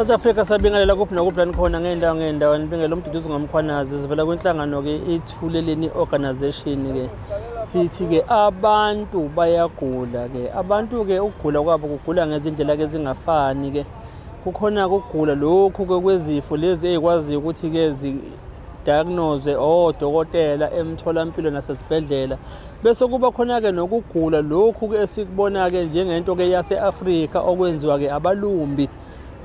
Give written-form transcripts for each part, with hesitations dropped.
South Africa sabingelela kuphi nakuphi khona ngeendawo nibingela umduduzi ngomkhwanazi sivela kwinhlangano ke ithuleleni organization ke sithi ke abantu bayagula ke abantu ke ukugula kwabo kugula ngezindlela ke zingafani ke kukhona ukugula lokhu ke kwezifo lezi ezikwazi ukuthi ke diagnose odokotela emtholampilo nasesibhedlela bese kuba khona ke nokugula lokhu ke esikubona ke njengento ke yaseAfrika okwenziwa ke abalumbi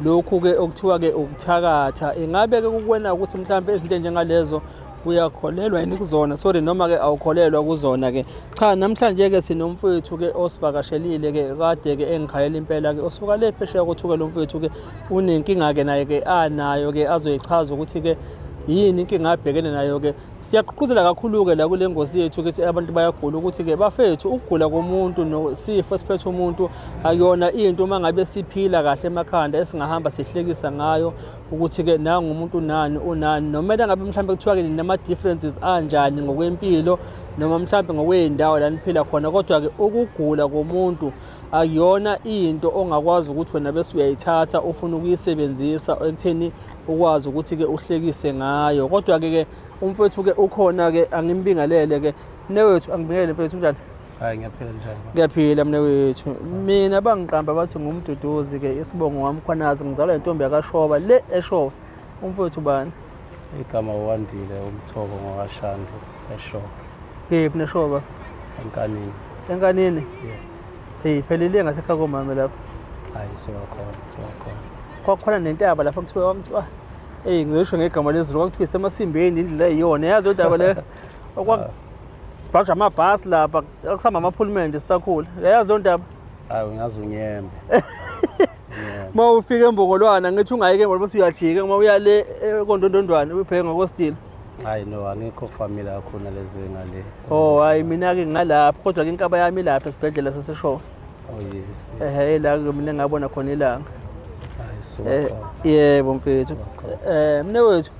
lokhu ke okuthiwa ke ukuthakatha ingabe ke kukwena ukuthi mhlawumbe izinto njengalezo uyakholelwa yini kuzona noma ke awukholelwa kuzona ke cha namhlanje ke sinomfowethu ke osivakashelile ke kade ke engikhalela impela ke osuka le phesheya ukuthuke lo mfowethu ke unenkinga ke naye ke anayo ke azoyichaza ukuthi ke yini inkinga abhekene nayo ke siyaqhubuzela kakhulu ke la kule ngosi yethu ukuthi abantu bayagula ukuthi ke bafethu ukugula komuntu nosifo esiphethe umuntu ayona into mangabe siphila kahle emakhanda esingahamba sihlekisa ngayo ukuthi ke nangu umuntu unani noma ngabe mhlawumbe kuthiwa ke nama differences anjani ngokwempilo noma mhlawumbe ngokweindawo la niphila khona kodwa ke ukugula komuntu akuyona into ongakwazi ukuthi wena bese uyayithatha ufuna ukuyisebenzisa ekutheni ukwazi ukuthi ke uhlekise ngayo kodwa ke umfowethu ke ukhona ke angimbingelele ke mnewethu angibingelele mfowethu njani hayi ngiyaphila njani ngiyaphila mnewethu mina bangiqamba bathi ngumduduzi ke isibongo wamkhwanazi ngizalwa intombi yakashoba le eshoba umfowethu bani igama uwandile umthobo ngwashando eshoba kephi neshoba enkanini hey phelile ngasekhaya komama lapho hayi siwakhona kwakhona nentaba lapha kuthiwa wamthiwa ngisho ngegama lezulu kwakuthiwa isemaSimbeni indlela eyiyona yazi odaba le okwabhaja amabhasi lapha akusama amaphulment sisakhula yazi lo ndaba hayi ngazi unyembe mawufika embongolwana ngithi ungayike ngoba bese uyajika uma uya le eKondondondwane ubheke ngokostile hayi no angikho family kakhulu lezi ngale hayi mina ke ngalapha kodwa ke inkaba yami lapha esibhedlela saseshowa yes la mina ngabona khona ilanga hayi yebo mfethu mnewethu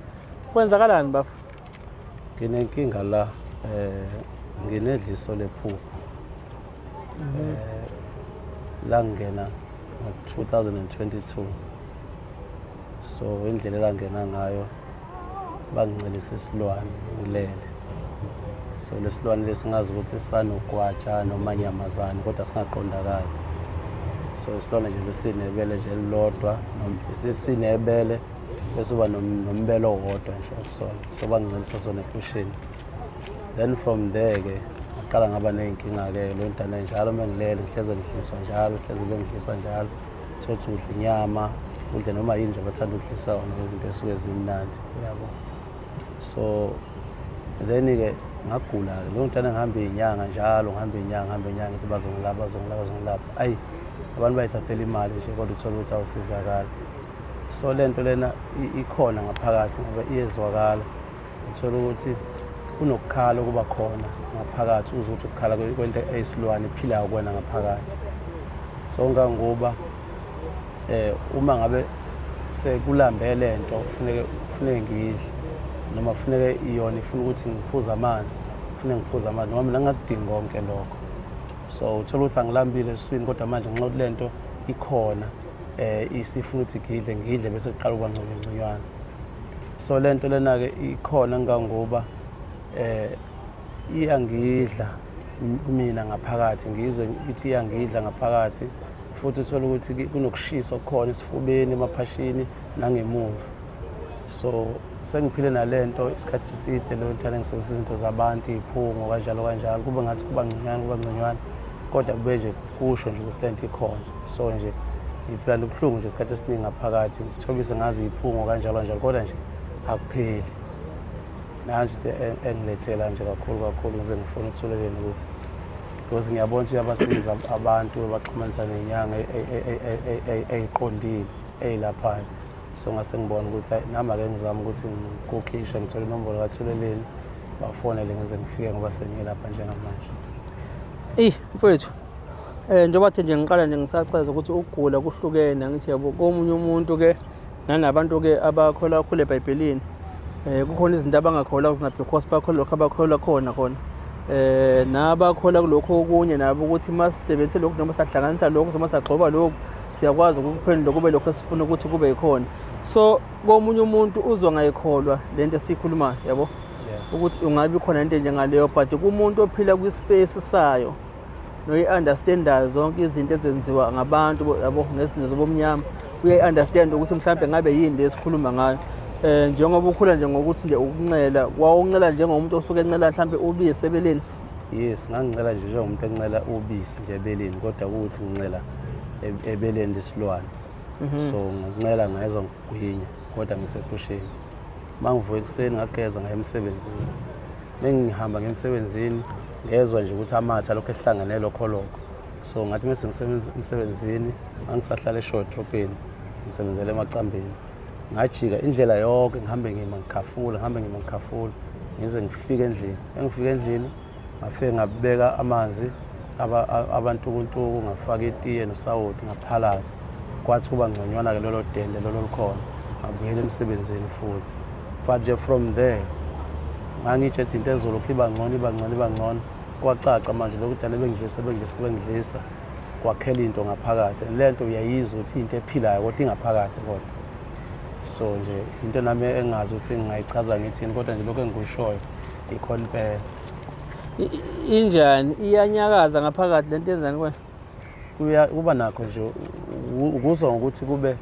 kwenzakalani bafu nginenkinga la nginedliso lephupho la ngena ngo-2022 so indlela langena ngayo bangicelisa isilwane ngilele so lesilwane lesingazi ukuthi sisanogwaja noma nyamazane kodwa singaqondakali so isilwane nje besinebele nje elilodwa sinebele bese uba nombelo owodwa nje okusona so bangicelisa sona epushini then from there ke ngaqala ngaba nenkinga ke lo ntana njalo mengilele ngihleze ngihliswa njalo hleze bengihlisa njalo thothi udla inyama udle noma yini nje bathanda ukudlisa wona izinto esuke zimnandi uyabo so then ke ngagula ke lo ntana ngihamba inyanga njalo ngihamba inyanga ngithi bazongilapha ayi abantu bayithathela imali nje kodwa uthola ukuthi awusizakala so lento lena ikhona ngaphakathi ngoba iyezwakala uthola ukuthi kunokukhala kuba khona ngaphakathi uzwe ukuthi ukukhala kwento eyisilwane iphilayo kwena ngaphakathi so ngangoba uma ngabe sekulambe lento kufuneke ngidle noma kufuneke iyona ifuna ukuthi ngiphuze amanzi noma mina ngakudingi konke lokho so uthola ukuthi angilambile esiswini kodwa manje ngenxa yokuthi lento ikhona isifuna ukuthi ngidle bese kuqala ukuba ngconywana so lento lena ke ikhona ngangoba iyangidla mina ngaphakathi ngizwe ithi iyangidla ngaphakathi futhi uthola ukuthi kunokushisa okukhona esifubeni emaphashini nangemuva so sengiphile nalento isikhathi eside lo ntana ngisebenzisa izinto zabantu iphungo kanjalo kube ngathi kuba ngconywana kodwa kube nje kusho nje ukuthi lento ikhona so nje iphela ubuhlungu nje isikhathi esiningi ngaphakathi ngithobise ngazi iphungo kanjalo kodwa nje akupheli manje engilethela nje kakhulu ngize ngifuna ukutholeleni ukuthi because ngiyabona ukuthi uyabasiza abantu baxhumanisa nenyanga eyiqondile eyilaphayo so ngase ngibona ukuthi nami ake ngizama ukuthi ngikukhishe ngithole inombolo kaThuleleni bafonele ngize ngifike ngoba sengilapha njengamanje mfowethu njengoba nje ngiqala nje ngisaceza ukuthi ukugula kuhlukene ngithi yabo komunye umuntu ke nanabantu ke abakholwa kakhulu eBhayibhelini kukhona izinto abangakholwa kuzona because bakholwa lokho abakholwa khona nabakhola kulokho okunye nabo ukuthi masisebenzise lokhu noma sahlanganisa lokhu noma sagxoba lokhu siyakwazi ukuphendula kube lokho esifuna ukuthi kube yikhona. So komunye umuntu uzongayikholwa lento esikhulumayo yabo ukuthi ungabe khona into njengaleyo, but kumuntu ophila kwispace sayo noyi-understandayo zonke izinto ezenziwa ngabantu yabo ngezinto zobumnyama, uyayi-understand ukuthi mhlawumbe ngabe yini lesikhuluma ngayo. Njengoba ukhula nje ngokuthi nje ukuncela, wawuncela njengomuntu osuke encela mhlawumbe ubisi ebeleni. Yes, ngangincela nje njengomuntu encela ubisi nje ebeleni, kodwa ukuthi ngincela ebeleni lesilwane. So ngincela ngayezwa ngigwinya kodwa ngisepusheni. Mangivuka ekuseni ngageza ngaya emsebenzini. Ngihamba ngemsebenzini ngezwe nje ukuthi amatha lokho ehlangane lokho lokho. So ngathi mase ngisebenza emsebenzini angisahlala e-short dropeni ngisebenzele emacambeni. Ngajika indlela yonke ngihambe ngikhafula ngize ngifike endlini. Engifike endlini ngafike ngabeka amanzi abantukuntuku, ngafaka itiye nosawoti ngaphalaza. Kwathi kuba ngconywana ke lolo dende lolo likhona. Ngabuyela emsebenzini futhi. But nje from there ngangitshethi into ezolokhu iba ngcono. Kwacaca manje lokuthi ane bengidlisa kwakhela into ngaphakathi. Lento uyayizwa ukuthi into ephilayo kodwa ingaphakathi kodwa. So nje into nami engazi ukuthi ngingayichaza ngithini kodwa nje lokho engikushoyo ikhona impela. Injani iyanyakaza ngaphakathi lento enzani kwena? Kuba nakho nje ukuzwa ukuthi kube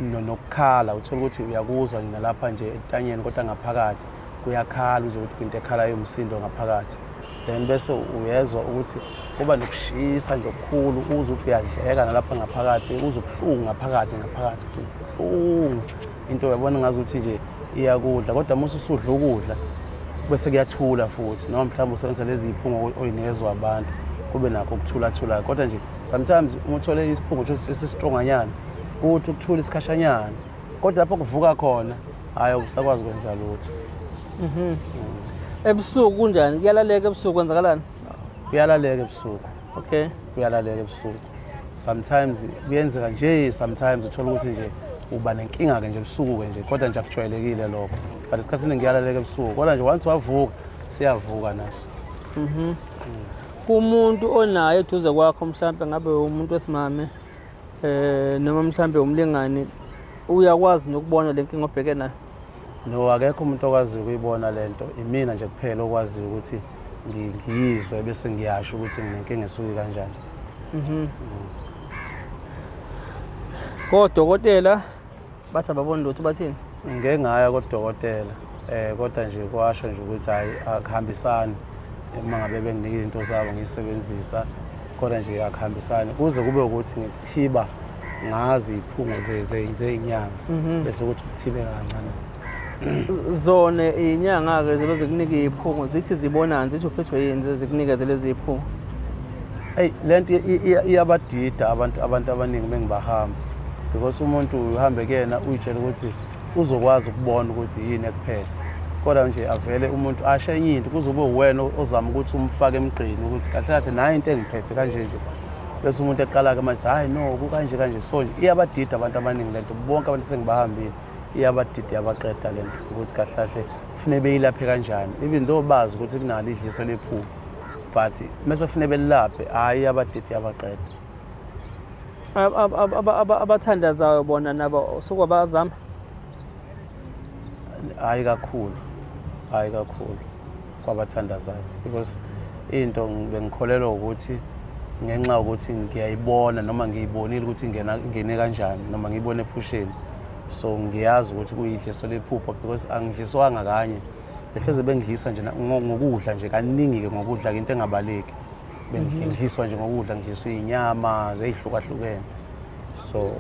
nokukhala, uthola ukuthi uyakuzwa nalapha nje etanyeni kodwa ngaphakathi kuyakhala, uzwe ukuthi into ekhalayo umsindo ngaphakathi. Then bese uyezwa ukuthi kuba nokushisa nje okukhulu, uzwe ukuthi uyadleka nalapha ngaphakathi, uzwe ubuhlungu ngaphakathi ubuhlungu. Into uyabona ngazi ukuthi nje iyakudla kodwa uma usudla ukudla bese kuyathula futhi, noma mhlawumbe usebenzisa lezi ziphungo oyinikezwa abantu kube nakho ukuthula. Kodwa nje sometimes uma uthole isiphungo esisistronganyana ukuthi ukuthula isikhashanyana, kodwa lapho kuvuka khona hayi ukusakwazi ukwenza lutho. Ebusuku kunjani? Kuyalaleka ebusuku kwenzakalani? Kuyalaleka ebusuku. Okay. Kuyalaleka ebusuku. Sometimes kuyenzeka nje, sometimes uthola ukuthi nje uba nenkinga ke nje ebusuku nje, kodwa nje akujwayelekile lokho. But isikhathini ngiyalaleka ebusuku, kodwa nje once wavuka siyavuka naso. Kumuntu onayo eduze kwakho mhlawumbe ngabe umuntu wesimame noma mhlawumbe umlingani, uyakwazi nokubona le nkinga obheke nayo? No, akekho umuntu okwazi ukuyibona lento. Imina nje kuphela okwazi ukuthi ngiyizwe bese ngiyasho ukuthi nginenkinga esuke kanjani. Kodokotela bathi ababoni lutho bathini? Ngeke ngaya kodokotela kodwa nje kwasho nje ukuthi hayi akuhambisani. Uma ngabe benginika into zabo ngiyisebenzisa kodwa nje akuhambisani kuze kube ukuthi ngikuthiba ngazi iphungo zezinyanga bese ukuthi ukuthibe kancane. Zona inyanga ke zibe zikunika iziphungo zithi zibonani, zithi uphethwe yini zikunikeze lezi ziphungo? Hey, lento iyabadida abantu abaningi mengibahamba, because umuntu uhambe kuyena uyitshela ukuthi uzokwazi ukubona ukuthi yini ekuphethe, kodwa nje avele umuntu ashe enye into kuzobe uwena ozama ukuthi umfake emgqini ukuthi kahle kahle nayo into engiphethe kanje nje, bese umuntu eqala ke manje hayi no kanje. So nje iyabadida abantu abaningi lento, bonke abantu sengibahambile iyabadida yabaqeda lento ukuthi kahle kahle kufanele beyilaphe kanjani, even though bazi ukuthi kunalo idliso lephupho, but mase kufanele belaphe hayi iyabadida yabaqeda. Abathandazayo bona nabo sokwabazama? Hayi kakhulu kwabathandazayo, because into bengikholelwa ukuthi ngenxa ukuthi ngiyayibona noma ngiyibonile ukuthi ingene kanjani noma ngiyibone ephusheni, so ngiyazi ukuthi kuyidliso lephupho, because angidliswanga kanye, behleze bengidlisa nje ngokudla nje kaningi ke ngokudla into engabaleki, bengidliswa nje ngokudla, ngidliswa inyama ezihlukahlukene. So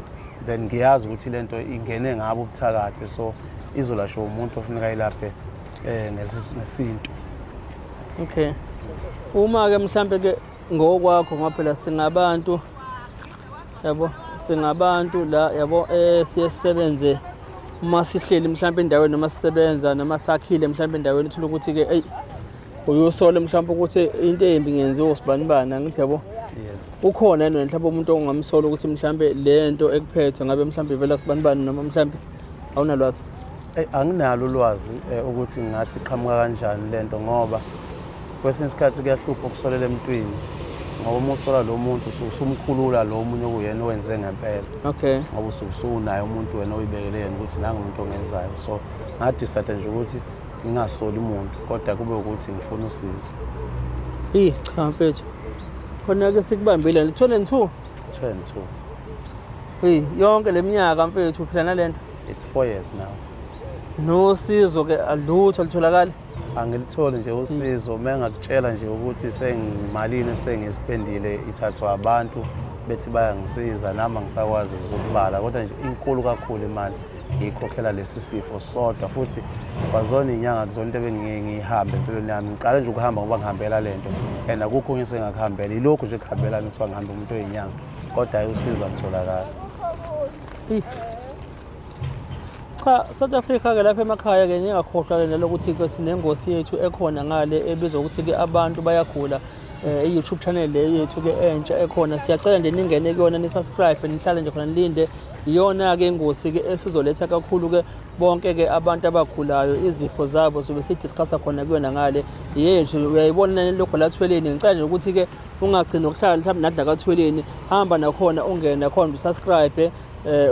then ngiyazi ukuthi lento ingene ngabo ubuthakathi, so izolasho umuntu ofuneka ayilaphe nesintu. Okay. Uma ke mhlambe ke ngokwakho ngaphela singabantu yabo, singabantu la yabo siyesebenze uma sihleli mhlambe endaweni noma sisebenza noma sakhile mhlambe endaweni uthola ukuthi ke hey uyosole mhlambe ukuthi into embi ngenziwa usibanibani, angithi yabo. Yes. Ukhona yena mhlambe umuntu ongamsola ukuthi mhlambe lento ekuphethe ngabe mhlambe ivela kusibanibani noma mhlambe awunalwazi? Anginalo ulwazi ukuthi ngathi iqhamuka kanjani lento, ngoba kwesinye isikhathi kuyahlupha ukusolela emntwini ngoba uma usola lo muntu usumkhulula lo munye okuyena owenze ngempela Okay. ngoba usunayo umuntu wena oyibekele yena ukuthi nanga umuntu ongenzayo so ngadicide nje ukuthi ngingasoli umuntu kodwa kube ukuthi ngifuna usizo. Cha mfethu. Khona-ke sikubambile 22. 22. Yonke leminyaka mfethu uphila nalento. It's 4 years now. Nosizo ke alutho litholakala. Angilitholi nje usizo mengakutshela nje ukuthi sengimalini sengisipendile ithathwa abantu bethi bayangisiza nami ngisakwazi ukubala kodwa nje inkulu kakhulu imali ngikhokhela lesi sifo sodwa futhi kwazona inyanga zonke bengihambe empilweni yami ngiqale nje ukuhamba ngoba ngihambela lento and akukho ngisengakahambela ilokhu nje kuhambela kuthiwa ngihamba umuntu oyinyanga kodwa usizo alitholakala. Cha South Africa ke lapha emakhaya ke ngingakhohlwa ke nalokuthi ke sinengosi yethu ekhona ngale ebizwa ukuthi ke abantu bayagula i-YouTube channel le yethu ke entsha ekhona siyacela nje ningene kuyona ni subscribe nihlale nje khona nilinde iyona ke ingosi ke esizoletha kakhulu ke bonke ke abantu abagulayo izifo zabo sobe sidiscussa khona kuyona ngale nje uyayibona lokho la Thweleni ngicela nje ukuthi ke ungagcini ukuhlala mhlawumbe nadla kaThweleni hamba nakhona ungena khona usubscribe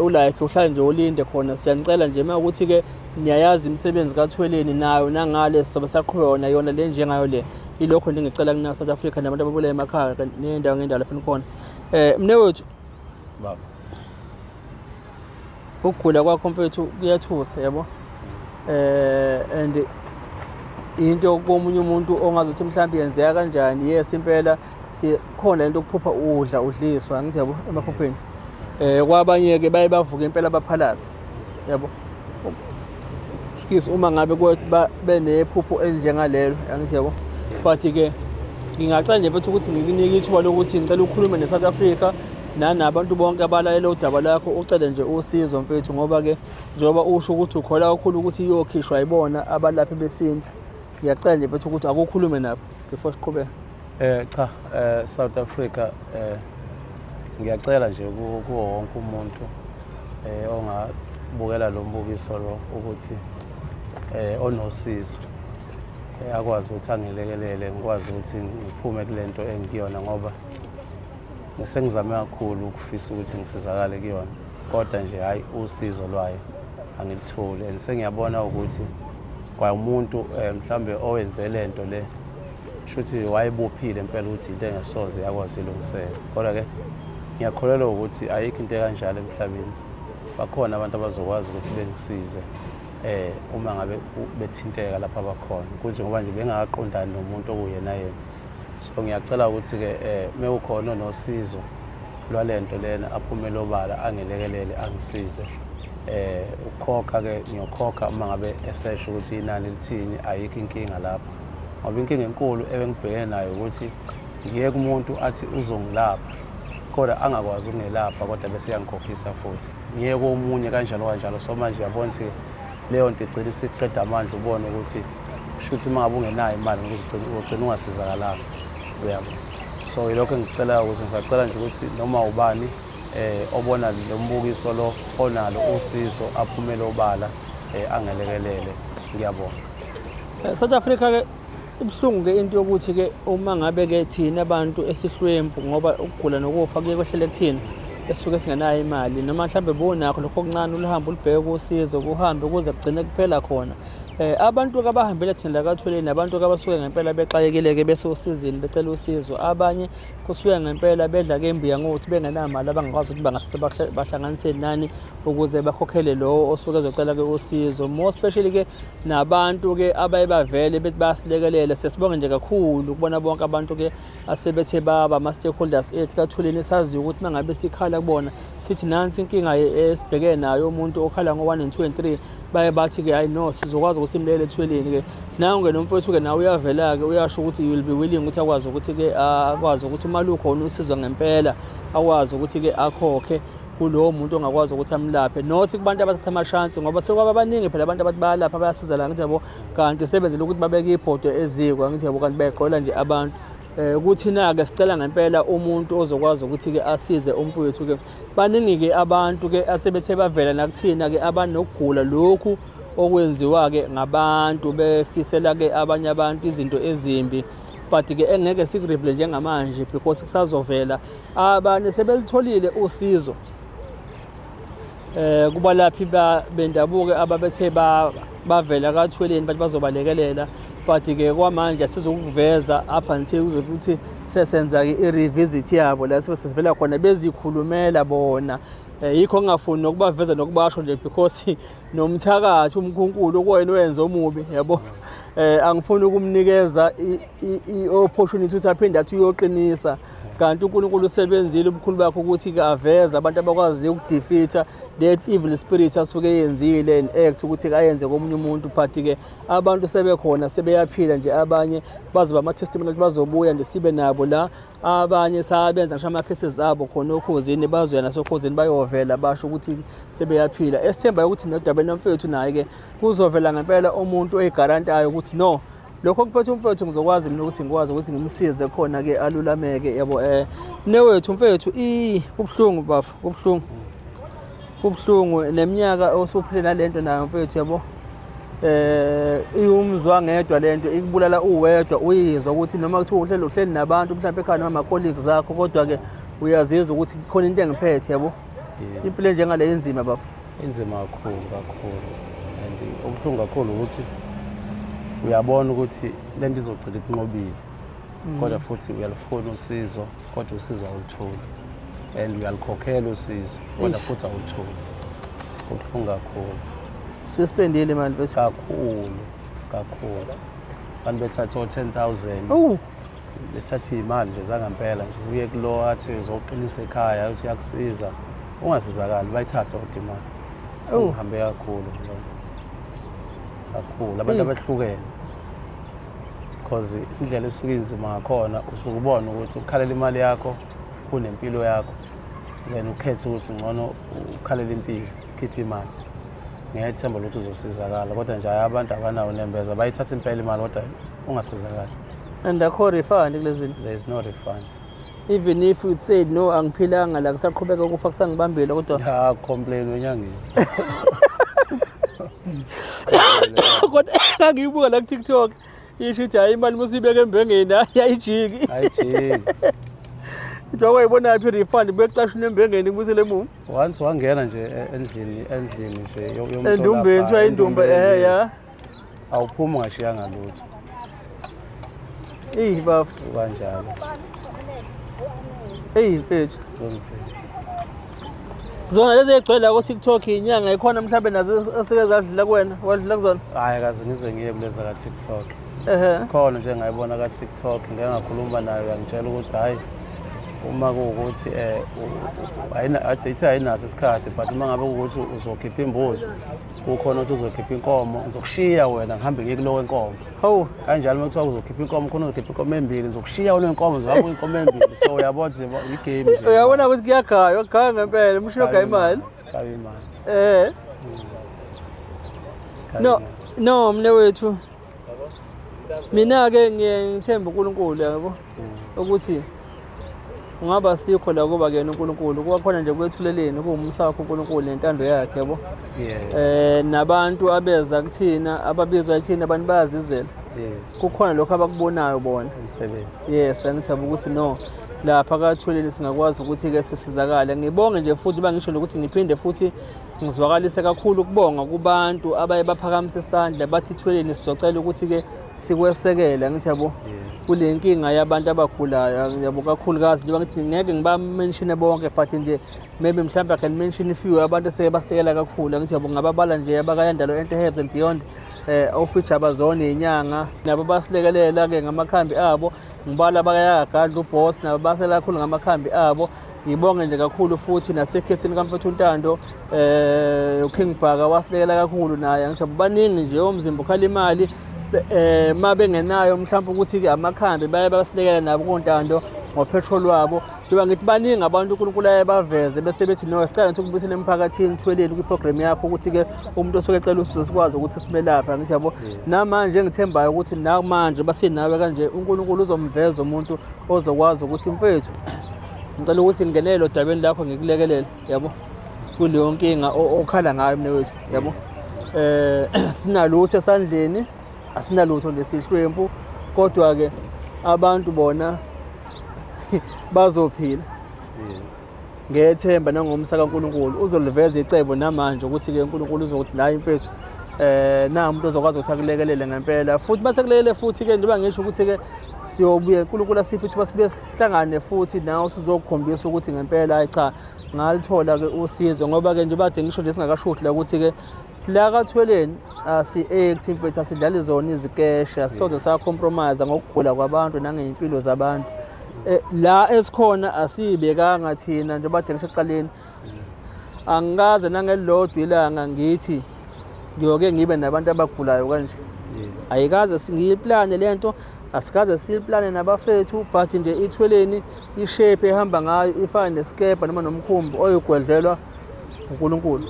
ulike uhlale nje ulinde khona siyanicela nje uma ukuthi ke niyayazi imisebenzi kaThweleni nayo nangale sobe saqhubeka yona yona le njengayo le ilokho ngicela kuna South Africa nabantu ababulaye emakhaya nendawo ngendawo lapha khona mnewethu baba ukugula kwakho mfethu kuyathusa yabo and into komunye umuntu ongazothi mhlawumbe yenzeka kanjani yes impela sikhona lento okuphupha udla udliswa ngithi yabo emaphupheni kwabanye ke baye bavuka impela baphalaza yabo skis uma ngabe benephupho elinjengalelo angithi yabo but ke ngingacela nje mfethu ukuthi ngikunike ithuba lokuthi ngicela ukukhuluma neSouth Africa nanabantu bonke abalalela udaba lakho ucele nje usizo mfethu ngoba ke njengoba usho ukuthi ukhola kakhulu ukuthi iyokhishwa yibona abalaphi besintu ngiyacela nje mfethu ukuthi akukhulume nabo before siqhubeka. Cha South Africa ngiyacela nje kuwo wonke umuntu ongabukela lo mbukiso lo ukuthi onosizo akwazi ukuthi angilekelele ngikwazi ukuthi ngiphume kulento engiyona ngoba ngisengizame kakhulu ukufisa ukuthi ngisizakale kuyona kodwa nje hayi usizo lwayo angilitholi and sengiyabona ukuthi kwaumuntu mhlambe owenze lento le shuthi wayebuphile impela ukuthi into engesoze yakwazi ilungisela kodwa ke ngiyakholelwa ukuthi ayikho into kanjalo emhlabeni bakhona abantu abazokwazi ukuthi bengisize uma ngabe bethinteka lapha bakhona kuthi ngoba nje bengaqondani nomuntu okuyena yena so ngiyacela ukuthi ke mekukhona nosizo lwalento lena aphumele obala angelekelele angisize ukukhokha ke ngiyokhokha uma ngabe esesho ukuthi inani lithini ayikho inkinga lapha ngoba inkinga enkulu ebengibhekene nayo ukuthi ngiye kumuntu athi uzongilapha kodwa angakwazi ukungelapha kodwa bese yangikhokhisa futhi ngiye komunye kanjalo so manje uyabona ukuthi leyo nto igcina isiqeda amandla ubone ukuthi shuthi mangabe ungenayo imali ugcina ungasizakalanga uyabo so yilokho engicela ukuthi ngisacela nje ukuthi noma ubani obona lo mbukiso lo onalo usizo aphumele obala angelekelele ngiyabona. South Africa ke ibhlungu ke into yokuthi ke uma ngabe ke thina abantu esihlwempu ngoba ukugula nokufa kuye kwehlele kuthina esuke singenayo imali noma mhlambe bonakho lokho okuncane ulihambe ulibheke usizo kuhambe kuze kugcine kuphela khona abantu ke abahambela thina kaThweleni abantu ke abasuke ngempela bexayekile ke bese usizini becela usizo abanye kusuka ngempela bedla ke imbiya ngokuthi bengenamali abangakwazi ukuthi bangase bahlanganise nani ukuze bakhokhele lo osuke ezocela ke usizo more especially ke nabantu ke abaye bavele bethi bayasilekelela sesibonge nje kakhulu ukubona bonke abantu ke asebethe baba ama stakeholders ethi kaThweleni sazi ukuthi mangabe sikhala kubona sithi nansi inkinga esibhekene nayo umuntu okhala ngo1 and 2 and 3 baye bathi ke hayi no sizokwazi simlele Thweleni ke nawe ngene umfowethu ke nawe uyavela ke uyasho ukuthi you will be willing ukuthi akwazi ukuthi ke akwazi ukuthi uma lukho unosizwa ngempela akwazi ukuthi ke akhokhe kulowo muntu ongakwazi ukuthi amlaphe nothi kubantu abathatha amashansi ngoba sekwaba abaningi phela abantu abathi bayalapha bayasiza la ngithi yabo kanti sebenzele ukuthi babeke ibhodo ezikwa ngithi yabo kanti bayeqola nje abantu ukuthi na-ke sicela ngempela umuntu ozokwazi ukuthi ke asize umfowethu ke baningi ke abantu ke asebethe bavela nakuthina ke abanokugula lokhu okwenziwa ke ngabantu befisela ke abanye abantu izinto ezimbi but-ke engeke sikurivele njengamanje because kusazovela abanye sebelitholile usizo kubalaphi bendabuko ababethe bavela kaThweleni bathi bazobalekelela, but-ke kwamanje asizokuveza up until kuze kuthi sesenza-ke i-revisit yabo la sivela khona bezikhulumela bona. Yikho ngingafuni nokubaveza nokubasho nje because nomthakathi umkhunkulu okuwena owenza omubi yabo. Angifuni ukumnikeza i-opportunity ukuthi aphinde athi uyoqinisa, kanti uNkulunkulu usebenzile ubukhulu bakhe ukuthi-ke aveze abantu abakwaziyo ukudefeata that evil spirit asuke eyenzile and act ukuthi ayenze komunye umuntu, but-ke abantu sebekhona sebeyaphila nje, abanye bazoba ama-testimony ukuthi bazobuya nje sibe nabo la, abanye sabenza ngisho ama-cases abo khona okhosini bazoya nasokhosini bayovela basho ukuthi sebeyaphila. Esithembayo ukuthi nodabeni mfethu naye-ke kuzovela ngempela umuntu oyigarantayo ukuthi no, lokho kuphethe umfethu ngizokwazi mina ukuthi ngikwazi ukuthi ngimsize khona-ke alulameke yabo. Newethu mfethu kubuhlungu bafu, kubuhlungu neminyaka osuphile nalento nayo mfethu yabo. Iwumzwa ngedwa lento ikubulala uwedwa, uyizwa ukuthi noma kuthiwa uhleli nabantu mhlawumbe ekhaya noma ama-colleagues akho, kodwa-ke uyazizwa ukuthi khona into engiphethe yabo. Impilo njengale inzima bafu, inzima kakhulu and okubuhlungu kakhulu ukuthi uyabona ukuthi lento izogcina ikunqobile, kodwa futhi uyalufuna usizo kodwa usizo awulutholi, and uyalikhokhela usizo kodwa futhi awulutholi. Kubuhlungu kakhulu. Siyosipendile manje mfethu. Kakhulu. Abantu bethatha o-10,000 bethatha iy'mali nje zangempela nje, uye kulo athi uzoqinisa ekhaya uthi uyakusiza, ungasizakali bayithathe kodwa imali. Sekuhambe kakhulu abantu abehlukene, because indlela esuke inzima ngakhona usuke ubona ukuthi ukhalela imali yakho kunempilo yakho, then ukhethe ukuthi ngcono ukhalela impilo ukhiphe imali ngethemba lokuthi uzosizakala, kodwa nje abantu abanawo nembeza bayithatha impela imali kodwa ungasizakali. And akho refund kulezi. There is no refund. Even if you said no, angiphilanga la kusaqhubeka ukufa kusangibambile kodwa complain wenyangeni. Kodwa ngiyibuka la ku TikTok isho ukuthi hayi imali musibeke embengeni ayijiki. Nje wayibona phi refund bekucashuna embengeni kubusele emuva. Once wangena nje endlini nje yomuntu endumbeni kuthiwa indumba ya awuphuma ngashiyanga lutho. Bafu Kanjalo. Mfethu. Zona lezi egcwele ku TikTok inyanga ikhona mhlawumbe nazo esike zadlula kuwena, wadlula kuzona? Hayi kaze ngize ngiye kuleza ka TikTok. Khona nje ngayibona ka TikTok ngeke ngakhuluma nayo yangitshela ukuthi hayi uma kuwukuthi ayinaso isikhathi, but uma ngabe ukuthi uzokhipha imbuzi ukhona ukuthi uzokhipha inkomo ngizokushiya wena ngihambe ngiye kulowo enkomo. Hawu kanjalo uma kuthiwa uzokhipha inkomo khona uzokhipha inkomo embili ngizokushiya kuleyo nkomo ngizohamba inkomo embili. So uyabona nje igame nje. Uyabona ukuthi kuyagaywa ngempela umshilo ogaya imali. Gaya imali. No mne wethu mina-ke ngithemba uNkulunkulu yabo ukuthi ungaba sikho la kuba kuyena uNkulunkulu kuba khona nje kwethuleleni kuwumsakho uNkulunkulu nentando yakhe yabo. Nabantu abeza kuthina ababizwa yithina abantu bayazizela. Kukhona lokho abakubonayo bona umsebenzi. Yes, angithaba ukuthi no lapha kaThweleni singakwazi ukuthi-ke sisizakale. Ngibonge nje futhi bangisho nokuthi ngiphinde futhi ngizwakalise kakhulu ukubonga kubantu abaye baphakamisa isandla bathi Thweleni sizocela ukuthi-ke sikwesekele. Ngithi yabo kule nkinga yabantu abagulayo yabo kakhulukazi njengoba ngithi ngeke ngibamenshine bonke, but nje maybe mhlawumbe I can mention a few abantu eseke basitekela kakhulu. Ngithi yabo ngababala nje abakayandalo Ente Herbs and Beyond, office abazona inyanga nabo basilekelela-ke ngamakhambi abo. Ngibala abakayagandla uBoss nabo basela kakhulu ngamakhambi abo. Ngibonge nje kakhulu futhi nasekhesini kaMfethu Ntando uKing Bhaka wasilekelela kakhulu naye. Ngithi baningi nje omzimba ukhala imali mabengenayo mhlawumbe ukuthi-ke amakhambi baye basilekela nabo kuNtando ngopetrol wabo. Njengoba ngithi baningi abantu uNkulunkulu ayebaveze bese bethi no sicela ukuthi ukubuyisela emphakathini Thweleni kwiprogram yakho ukuthi-ke umuntu osuke ecela usizo sikwazi ukuthi simelapha. Ngithi yabo namanje ngithembayo ukuthi namanje basinawe kanje uNkulunkulu uzomveza umuntu ozokwazi ukuthi mfethu ngicela ukuthi ngingenele odabeni lakho ngikulekelele yabo kuleyo nkinga okhala ngayo mne wethu yabo. Sinalutho esandleni asinalutho lesihlwempu, kodwa-ke abantu bona bazophila Yes. ngethemba nangomsa kaNkulunkulu. Uzoliveza icebo namanje ukuthi-ke uNkulunkulu uzokuthi la mfethu na umuntu ozokwazi ukuthi akulekelele ngempela futhi basekulekelele futhi-ke njengoba ngisho ukuthi-ke siyobuye uNkulunkulu asiphe ithuba sibuye sihlangane futhi nawe usuzokukhombisa ukuthi ngempela hayi cha ngalithola-ke usizo ngoba-ke nje bade ngisho nje singakashuthi la ukuthi-ke la kaThweleni asi-act mfethu asidlali zona izikeshe asisoze sa-compromise ngokugula kwabantu nangey'mpilo zabantu. La esikhona asiyibekanga thina njengoba de ngisho ekuqaleni angikaze nangelilodwa ilanga ngithi ngiyoke ngibe nabantu abagulayo kanje. Ayikaze ngiyiplane lento, asikaze siyiplane nabafethu but nje iThweleni ishape ehamba ngayo ifana nesikebha noma nomkhumbi oyogwedlelwa uNkulunkulu.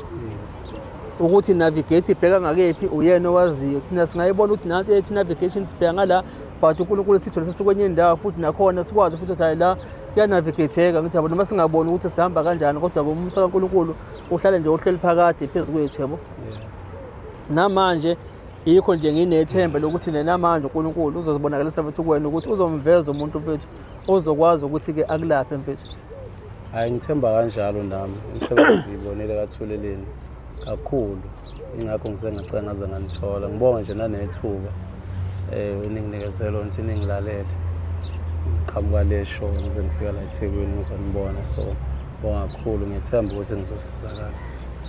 Ukuthi navigate ibheka ngakephi uyena owaziyo. Thina singayibona ukuthi nansi ethi navigation sibheka ngala but uNkulunkulu sithole sesukwenye indawo futhi nakhona sikwazi futhi ukuthi la kuyanavigate-eka ngithi yabo noma singaboni ukuthi sihamba kanjani kodwa umsa kaNkulunkulu uhlale nje uhleli phakathi phezu kwethu yabo. Namanje yikho nje nginethemba lokuthi namanje uNkulunkulu uzozibonakalisa futhi kuwena ukuthi uzomveza umuntu mfethu ozokwazi ukuthi-ke akulaphe mfethu. Hayi ngithemba kanjalo nami umsebenzi ngibonile kaThuleleni kakhulu ingakho ngicela ngaze nganithola ngibonga nje nanethuba ninginikezela ukuthi ningilalele ngiqhamuka le show ngize ngifika la eThekwini ngizonibona so bonga kakhulu ngithemba ukuthi ngizosizakala.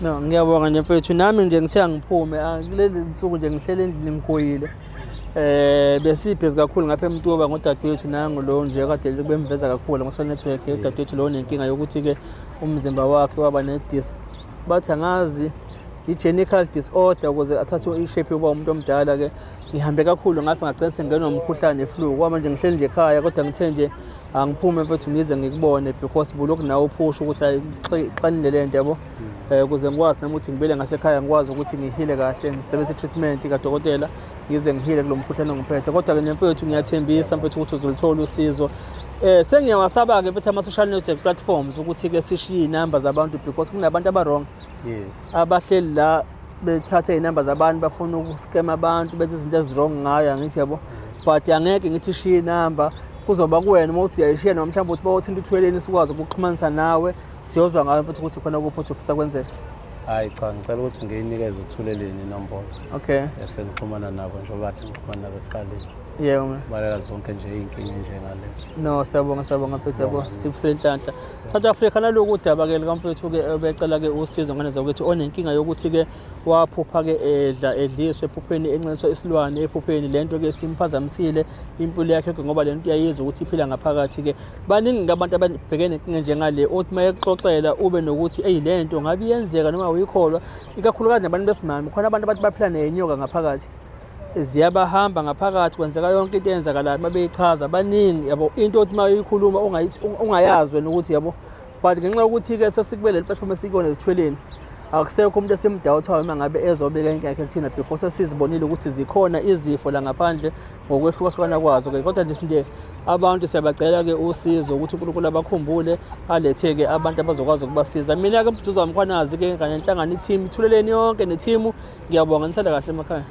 No ngiyabonga nje mfethu nami nje ngithe ngiphume kuleli nsuku nje ngihlele endlini ngigoyile besiphez kakhulu ngapha eMtuba ngodadewethu nangu lo nje kade bemveza kakhulu ngo-social network udadewethu lo nenkinga yokuthi-ke umzimba wakhe waba bathi angazi i-genital disorder ukuze athathe ishape yokuba umuntu omdala-ke ngihambe kakhulu ngapha ngagcina sengenwa umkhuhlane flu kwaba nje ngihleli nje ekhaya kodwa ngithe nje angiphume mfethu ngize ngikubone because bulokhu nawe uphusha ukuthi ayixanile le nto yabo ukuze ngikwazi nami ukuthi ngibele ngasekhaya ngikwazi ukuthi ngihile kahle ngisebenzise i-treatment kadokotela ngize ngihile kulo mkhuhlane ongiphethe kodwa-ke nje mfethu ngiyathembisa mfethu ukuthi uzolithola usizo. Sengiyawasaba-ke mfethu ama-social network platforms ukuthi-ke sishiye iy'namba zabantu because kunabantu aba-wrong abahleli la bethatha iy'namba zabantu bafuna ukuscam abantu benze izinto ezi-wrong ngayo angithi yabo but angeke ngithi ishiye inamba kuzoba kuwena uma uthi uyayishiya noma mhlawumbe uthi bawothinta uThweleni sikwazi ukuxhumanisa nawe siyozwa ngayo futhi ukuthi khona kuphi uthi ufisa kwenzeka. Hayi cha ngicela ukuthi ngiyinikeze uThuleleni inombolo. Okay. Bese ngixhumana nabo njengoba bathi ngixhumana nabo ekuqaleni. Yebo man. Balela zonke nje iy'nkinga njengalezi. No siyabonga mfethu yabo sifuse inhlanhla. South Africa naloku udaba-ke likamfethu-ke becela-ke usizo ngane zakwethu onenkinga yokuthi-ke waphupha-ke edliswe ephupheni enceliswa isilwane ephupheni lento-ke simphazamisile impilo yakhe ngoba lento uyayizwa ukuthi iphila ngaphakathi-ke. Baningi abantu ababhekene nenkinga njengale othi uma exoxela ube nokuthi le nto ngabe iyenzeka noma uyikholwa ikakhulukazi nabantu besimame khona abantu abathi baphila nenyoka ngaphakathi ziyabahamba ngaphakathi kwenzeka yonke into eyenzakalayo uma beyichaza baningi yabo into othi uma uyikhuluma ungayazi wena ukuthi yabo but ngenxa yokuthi-ke sesikubele platform esikuyona eziThweleni akusekho umuntu esimdawuthayo uma ngabe ezobeka inkinga yakhe kuthina because sesizibonile ukuthi zikhona izifo la ngaphandle ngokwehlukahlukana kwazo-ke kodwa nje abantu siyabacela-ke usizo ukuthi uNkulunkulu abakhumbule alethe-ke abantu abazokwazi ukubasiza. Mina-ke Mduduzo Mkhwanazi-ke kanye nenhlangano i-team iThuleleni yonke ne-team ngiyabonga nisale kahle emakhaya.